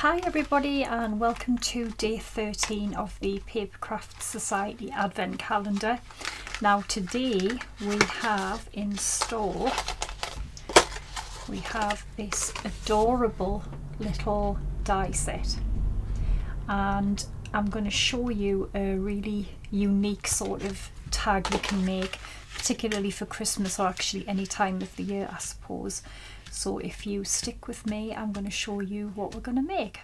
Hi everybody, and welcome to day 13 of the Papercraft Society Advent Calendar. Now today we have in store, we have this adorable little die set, and I'm going to show you a really unique sort of tag you can make, particularly for Christmas, or actually any time of the year I suppose. So if you stick with me, I'm going to show you what we're going to make.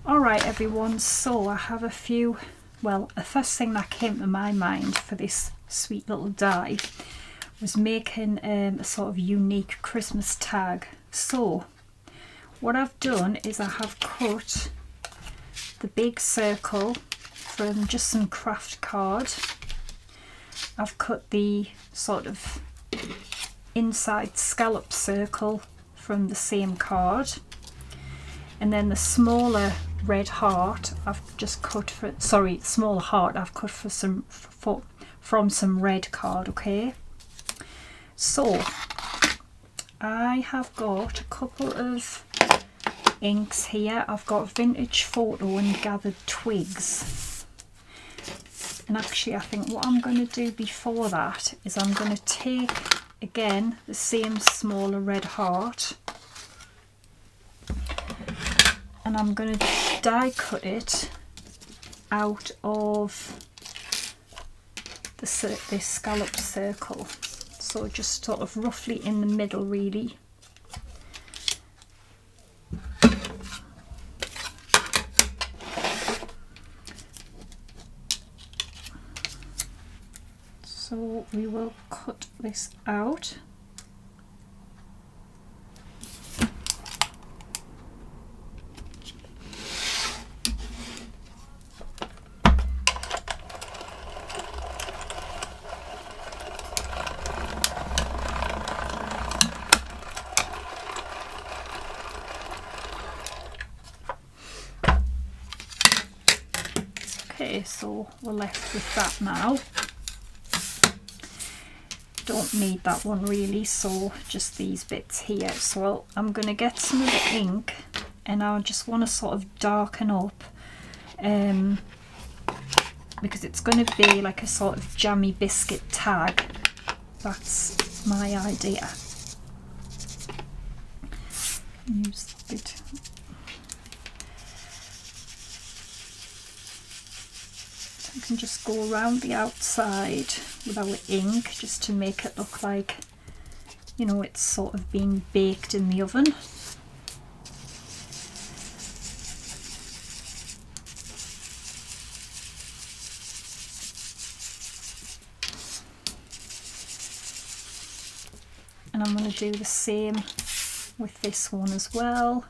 Alright everyone, so I have a few, well, the first thing that came to my mind for this sweet little die was making a sort of unique Christmas tag. So what I've done is I have cut the big circle from just some craft card. I've cut the sort of inside scallop circle from the same card, and then the smaller red heart I've just cut for, smaller heart I've cut for from some red card. Okay, so I have got a couple of inks here. I've got Vintage Photo and Gathered Twigs, and actually I think what I'm going to do before that is I'm going to take again the same smaller red heart, and I'm going to die cut it out of this scallop circle, so just sort of roughly in the middle really. So we will cut this out. Okay, so we're left with that now. Don't need that one really, so just these bits here. So I'm going to get some of the ink, and I just want to sort of darken up, because it's going to be like a sort of jammy biscuit tag. That's my idea. Use the bit. I can just go around the outside with our ink just to make it look like, you know, it's sort of being baked in the oven. And I'm going to do the same with this one as well.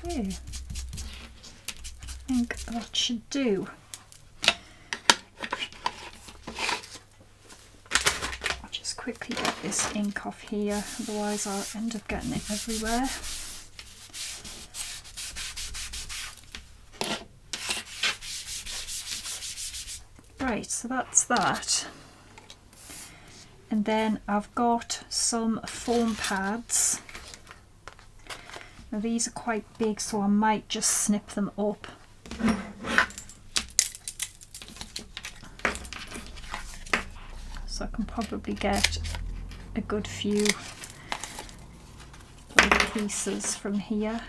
Okay, I think that should do. I'll just quickly get this ink off here, otherwise I'll end up getting it everywhere. Right, so that's that. And then I've got some foam pads. Now these are quite big, so I might just snip them up. So I can probably get a good few little pieces from here.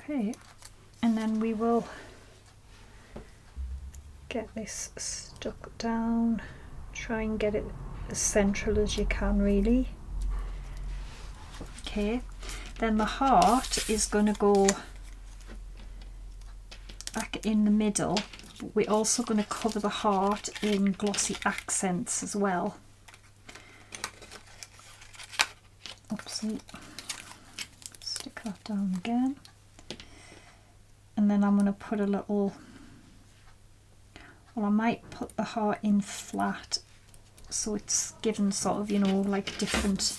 Okay, and then we will get this stuck down, try and get it as central as you can really. Okay, then the heart is going to go back in the middle, but we're also going to cover the heart in glossy accents as well. Oops, So stick that down again, and then I'm going to put a little, well, I might put the heart in flat so it's given sort of, you know, like different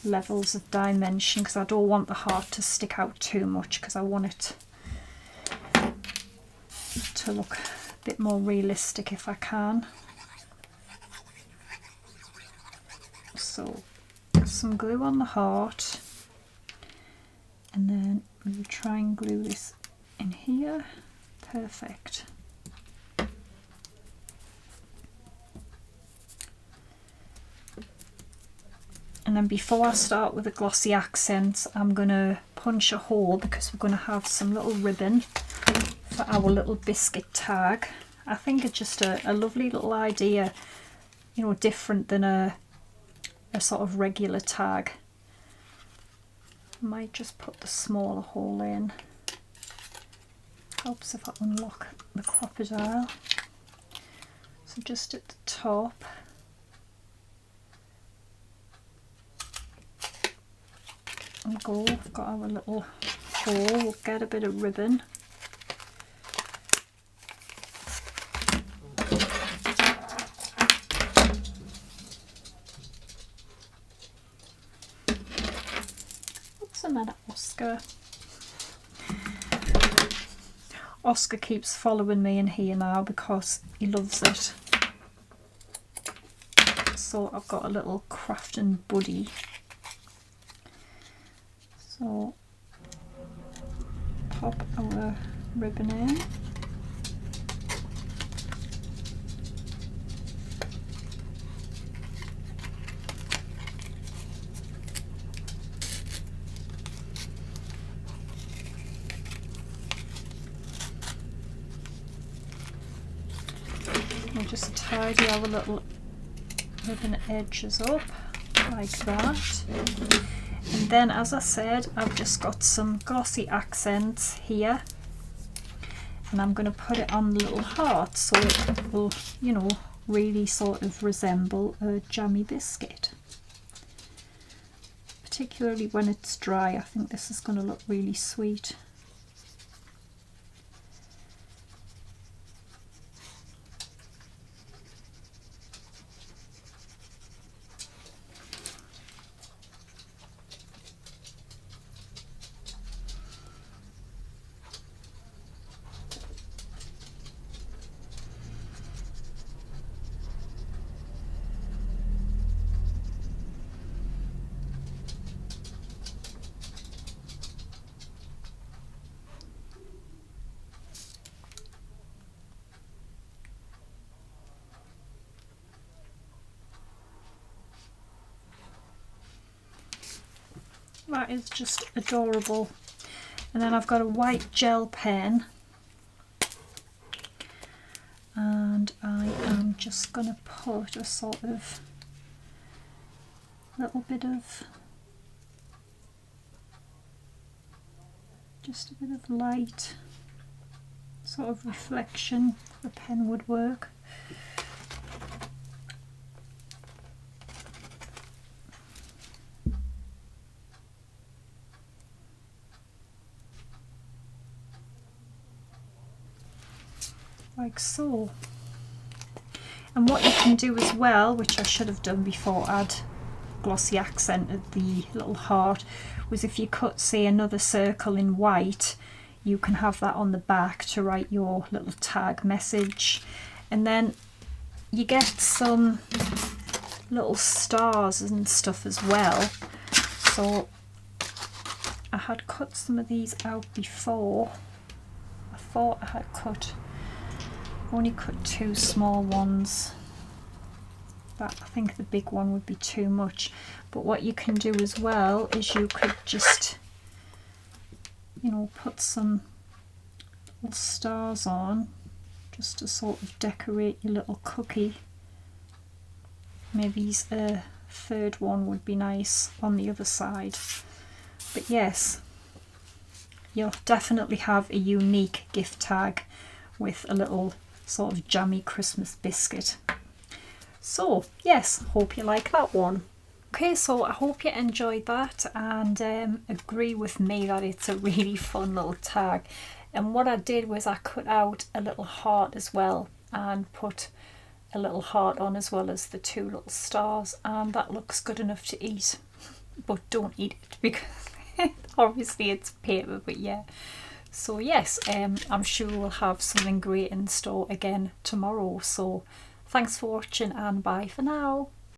levels of dimension, because I don't want the heart to stick out too much, because I want it to look a bit more realistic if I can. So some glue on the heart, and then we'll try and glue this in here. Perfect. And then before I start with the glossy accents, I'm going to punch a hole, because we're going to have some little ribbon for our little biscuit tag. I think it's just a lovely little idea, you know, different than a sort of regular tag. I might just put the smaller hole in. Helps if I unlock the crocodile. So just at the top. And go, we've got our little hole. We'll get a bit of ribbon. What's the matter, Oscar? Oscar keeps following me in here now because he loves it. So I've got a little crafting buddy. So pop our ribbon in. We'll just tidy our little ribbon edges up like that. And then, as I said, I've just got some glossy accents here, and I'm going to put it on the little heart so it will, you know, really sort of resemble a jammy biscuit. Particularly when it's dry, I think this is going to look really sweet. That is just adorable. And then I've got a white gel pen, and I am just going to put a sort of little bit of, just a bit of light sort of reflection. The pen would work. Like so. And what you can do as well, which I should have done before I'd glossy accented the little heart, was if you cut, say, another circle in white, you can have that on the back to write your little tag message. And then you get some little stars and stuff as well. So I had cut some of these out before. I thought I had only cut two small ones, but I think the big one would be too much. But what you can do as well is you could just, you know, put some little stars on just to sort of decorate your little cookie. Maybe a third one would be nice on the other side. But yes, you'll definitely have a unique gift tag with a little sort of jammy Christmas biscuit. So yes, hope you like that one. Okay, so I hope you enjoyed that and agree with me that it's a really fun little tag. And what I did was I cut out a little heart as well and put a little heart on as well as the 2 little stars, and that looks good enough to eat. But don't eat it because obviously it's paper, but yeah. So yes, I'm sure we'll have something great in store again tomorrow. So thanks for watching and bye for now.